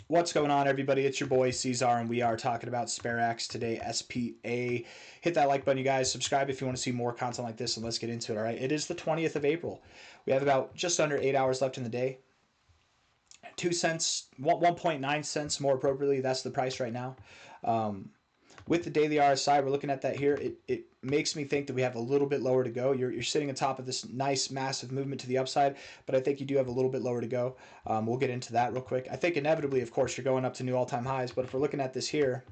What's going on, everybody? It's your boy C-Zar, and we are talking about Sperax today, SPA. Hit that like button, you guys. Subscribe if you want to see more content like this, and let's get into it, all right? It is the 20th of April. We have about just under 8 hours left in the day. 2 cents, 1.9 cents more appropriately, that's the price right now. With the daily RSI, we're looking at that here. It makes me think that we have a little bit lower to go. You're sitting on top of this nice, massive movement to the upside, but I think you do have a little bit lower to go. We'll get into that real quick. I think inevitably, of course, you're going up to new all-time highs, but if we're looking at this here,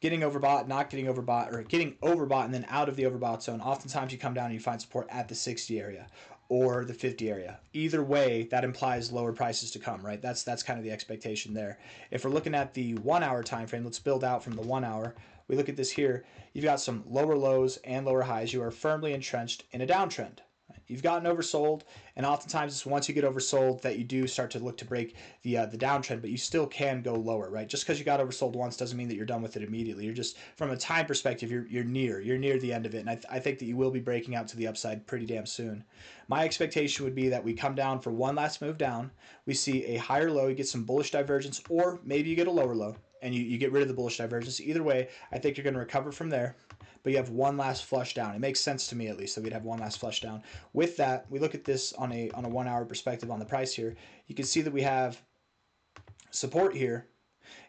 getting overbought, not getting overbought, or getting overbought and then out of the overbought zone, oftentimes you come down and you find support at the 60 area or the 50 area. Either way, that implies lower prices to come, right? That's kind of the expectation there. If we're looking at the 1 hour time frame, let's build out from the 1 hour. We look at this here. You've got some lower lows and lower highs. You are firmly entrenched in a downtrend. You've gotten oversold, and oftentimes it's once you get oversold that you do start to look to break the downtrend, but you still can go lower, right? Just because you got oversold once doesn't mean that you're done with it immediately. You're just, from a time perspective, you're near the end of it, and I think that you will be breaking out to the upside pretty damn soon. My expectation would be that we come down for one last move down, we see a higher low, you get some bullish divergence, or maybe you get a lower low, and you get rid of the bullish divergence. Either way, I think you're going to recover from there, but you have one last flush down. It makes sense to me, at least, that we'd have one last flush down. With that, we look at this on a 1 hour perspective on the price here. You can see that we have support here,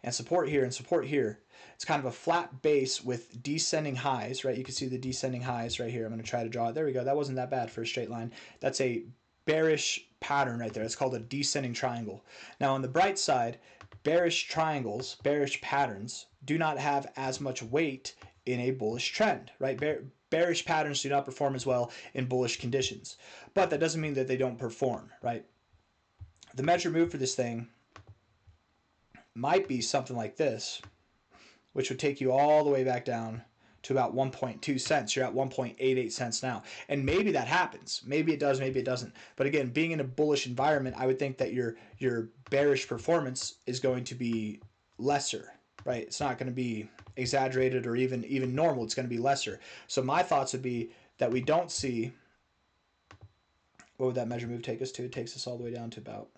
and support here, and support here. It's kind of a flat base with descending highs, right? You can see the descending highs right here. I'm going to try to draw it. There we go. That wasn't that bad for a straight line. That's a bearish pattern right there. It's called a descending triangle. Now, on the bright side, bearish triangles, bearish patterns, do not have as much weight in a bullish trend, right? Bearish patterns do not perform as well in bullish conditions, but that doesn't mean that they don't perform, right? The measure move for this thing might be something like this, which would take you all the way back down to about 1.2 cents. You're at 1.88 cents now. And maybe that happens. Maybe it does, maybe it doesn't. But again, being in a bullish environment, I would think that your bearish performance is going to be lesser, right? It's not going to be exaggerated or even normal. It's going to be lesser. So my thoughts would be that we don't see, what would that measure move take us to? It takes us all the way down to about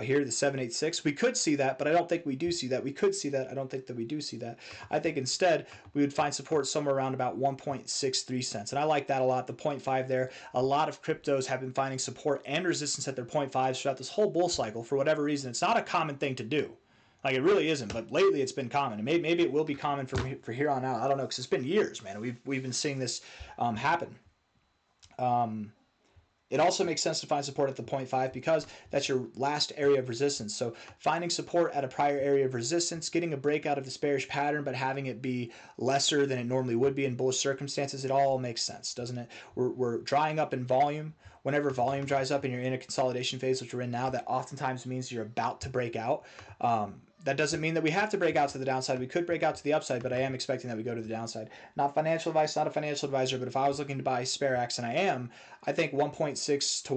here, the 786. We could see that, but I don't think we do see that. We could see that. I don't think that we do see that. I think instead we would find support somewhere around about 1.63 cents. And I like that a lot, the 0.5 there. A lot of cryptos have been finding support and resistance at their 0.5s throughout this whole bull cycle for whatever reason. It's not a common thing to do. Like, it really isn't, but lately it's been common. And maybe it will be common for here on out. I don't know, because it's been years, man. We've been seeing this happen. It also makes sense to find support at the 0.5 because that's your last area of resistance. So finding support at a prior area of resistance, getting a breakout of this bearish pattern, but having it be lesser than it normally would be in bullish circumstances, it all makes sense, doesn't it? We're drying up in volume. Whenever volume dries up and you're in a consolidation phase, which we're in now, that oftentimes means you're about to break out. That doesn't mean that we have to break out to the downside. We could break out to the upside, but I am expecting that we go to the downside. Not financial advice, not a financial advisor, but if I was looking to buy Sperax, and I think 1.6 to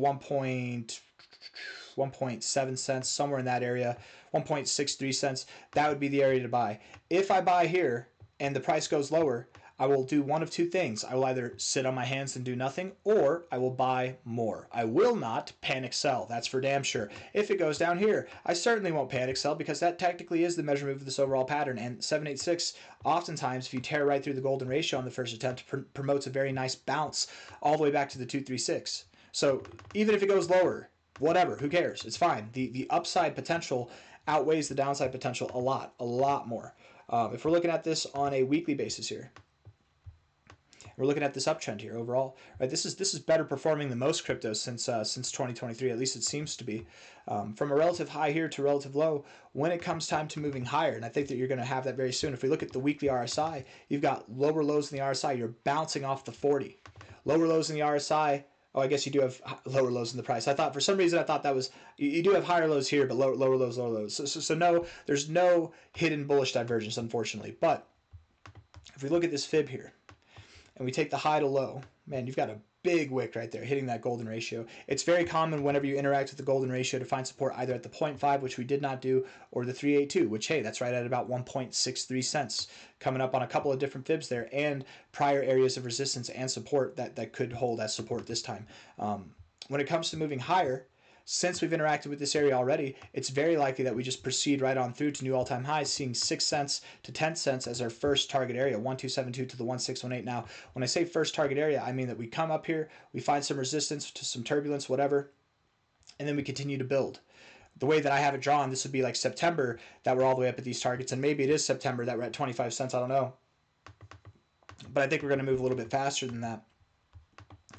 1.7 cents, somewhere in that area, 1.63 cents, that would be the area to buy. If I buy here and the price goes lower, I will do one of two things. I will either sit on my hands and do nothing, or I will buy more. I will not panic sell. That's for damn sure. If it goes down here, I certainly won't panic sell because that technically is the measure move of this overall pattern. And 786, oftentimes, if you tear right through the golden ratio on the first attempt, promotes a very nice bounce all the way back to the 236. So even if it goes lower, whatever, who cares? It's fine. The upside potential outweighs the downside potential a lot more. If we're looking at this on a weekly basis here, we're looking at this uptrend here overall, right? This is better performing than most cryptos since 2023. At least it seems to be. From a relative high here to relative low, when it comes time to moving higher, and I think that you're going to have that very soon. If we look at the weekly RSI, you've got lower lows in the RSI. You're bouncing off the 40. Lower lows in the RSI. Oh, I guess you do have lower lows in the price. I thought for some reason that was you do have higher lows here, but lower lows. So no, there's no hidden bullish divergence, unfortunately. But if we look at this fib here, and we take the high to low, man, you've got a big wick right there hitting that golden ratio. It's very common whenever you interact with the golden ratio to find support either at the 0.5, which we did not do, or the 382, which, hey, that's right at about 1.63 cents, coming up on a couple of different fibs there, and prior areas of resistance and support that could hold as support this time. When it comes to moving higher, since we've interacted with this area already, it's very likely that we just proceed right on through to new all-time highs, seeing 6 cents to 10 cents as our first target area, 1272 to the 1618. Now, when I say first target area, I mean that we come up here, we find some resistance to some turbulence, whatever, and then we continue to build. The way that I have it drawn, this would be like September that we're all the way up at these targets, and maybe it is September that we're at 25 cents, I don't know. But I think we're going to move a little bit faster than that.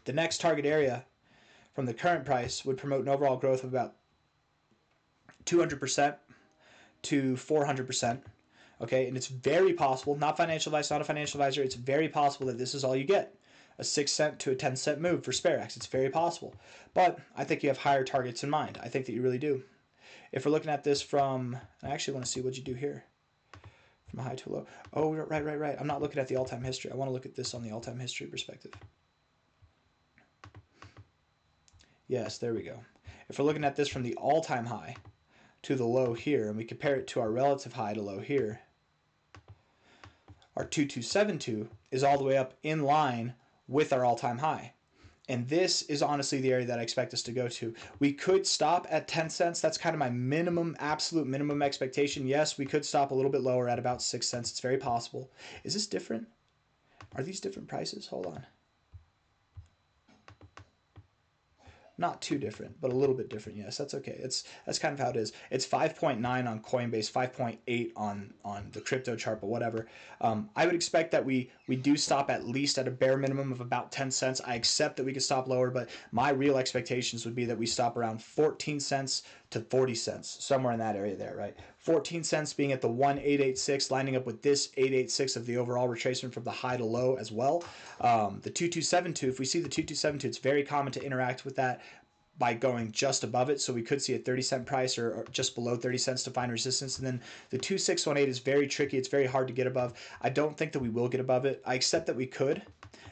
The next target area from the current price would promote an overall growth of about 200% to 400%. Okay, and it's very possible, not financial advice, not a financial advisor, it's very possible that this is all you get. A 6 cent to a 10 cent move for Sperax. It's very possible. But I think you have higher targets in mind. I think that you really do. If we're looking at this from, I actually want to see what you do here. From a high to a low. Oh, right. I'm not looking at the all-time history. I want to look at this on the all-time history perspective. Yes, there we go. If we're looking at this from the all-time high to the low here, and we compare it to our relative high to low here, our 2272 is all the way up in line with our all-time high. And this is honestly the area that I expect us to go to. We could stop at 10 cents. That's kind of my minimum, absolute minimum expectation. Yes, we could stop a little bit lower at about 6 cents. It's very possible. Is this different? Are these different prices? Hold on. Not too different, but a little bit different. Yes, that's okay. That's kind of how it is. It's 5.9 on Coinbase, 5.8 on the crypto chart, but whatever. I would expect that we do stop at least at a bare minimum of about 10 cents. I accept that we could stop lower, but my real expectations would be that we stop around 14 cents to 40 cents, somewhere in that area there, right? 14 cents being at the 1886, lining up with this 886 of the overall retracement from the high to low as well. The 2272, if we see the 2272, it's very common to interact with that by going just above it. So we could see a 30-cent price or just below 30 cents to find resistance. And then the 2618 is very tricky. It's very hard to get above. I don't think that we will get above it. I accept that we could.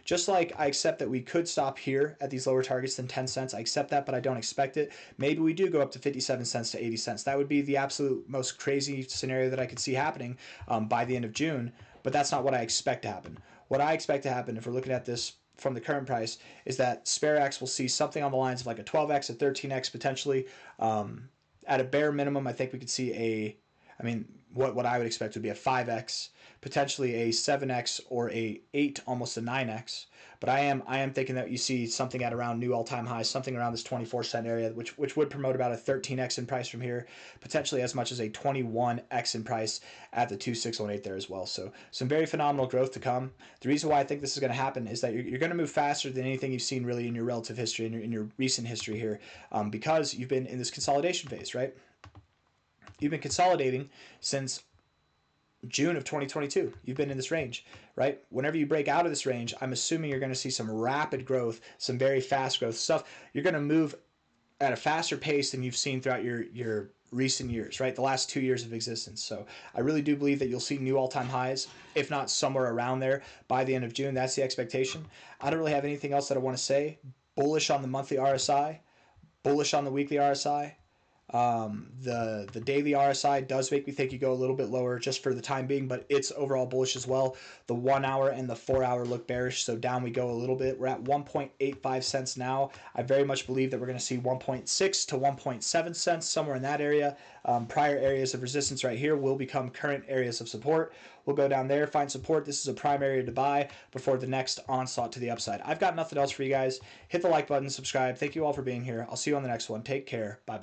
Just like I accept that we could stop here at these lower targets than 10 cents. I accept that, but I don't expect it. Maybe we do go up to 57 cents to 80 cents. That would be the absolute most crazy scenario that I could see happening by the end of June. But that's not what I expect to happen. What I expect to happen, if we're looking at this from the current price, is that Sperax will see something on the lines of like a 12x, a 13x potentially. At a bare minimum, I think we could see what I would expect would be a 5x, potentially a 7x or a 8, almost a 9x. But I am thinking that you see something at around new all-time highs, something around this 24-cent area, which would promote about a 13x in price from here, potentially as much as a 21x in price at the 2618 there as well. So some very phenomenal growth to come. The reason why I think this is going to happen is that you're going to move faster than anything you've seen really in your relative history, in your recent history here, because you've been in this consolidation phase, right? You've been consolidating since June of 2022. You've been in this range, right? Whenever you break out of this range, I'm assuming you're going to see some rapid growth, some very fast growth stuff. You're going to move at a faster pace than you've seen throughout your recent years, right? The last 2 years of existence. So I really do believe that you'll see new all-time highs, if not somewhere around there by the end of June. That's the expectation. I don't really have anything else that I want to say. Bullish on the monthly RSI, bullish on the weekly RSI. The daily RSI does make me think you go a little bit lower just for the time being, but it's overall bullish as well. The 1 hour and the 4 hour look bearish, so down we go a little bit. We're at 1.85 cents now. I very much believe that we're going to see 1.6 to 1.7 cents, somewhere in that area. Prior areas of resistance right here will become current areas of support. We'll go down there, find support. This is a prime area to buy before the next onslaught to the upside. I've got nothing else for you guys. Hit the like button, subscribe. Thank you all for being here. I'll see you on the next one. Take care. Bye-bye.